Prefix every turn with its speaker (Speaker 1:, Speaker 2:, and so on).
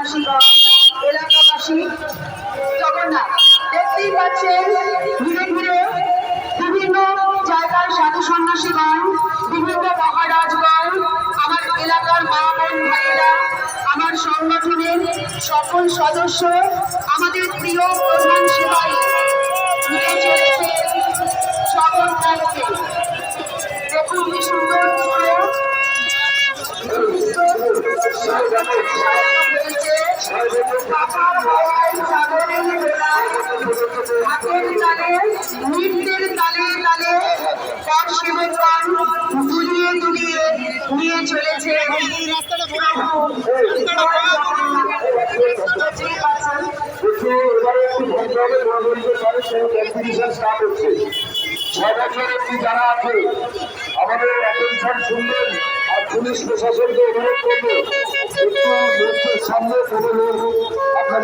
Speaker 1: সন্ন্যাসীগণ, এলাকাবাসী, জগন্নাথ দেখতেই পাচ্ছেন ধীরে ধীরে বিভিন্ন জায়গার সাধু সন্ন্যাসীগণ, বিভিন্ন মহারাজগণ, আমার এলাকার মা বোন ভাইয়েরা, আমার সংগঠনের সকল সদস্য, আমাদের প্রিয় প্রধান সেবাই নিয়ে চলেছে জগন্নাথকে। দেখুন কি সুন্দর করে নৃত্যের তালে তালে সেবকগণ দুলিয়ে দুলিয়ে নিয়ে চলেছে
Speaker 2: যারা আছে আমাদের অ্যাটেনশন শুনবেন আর পুলিশ প্রশাসনকে অনুরোধ করবো একটু লোকের সামনে কোনো লোক আপনার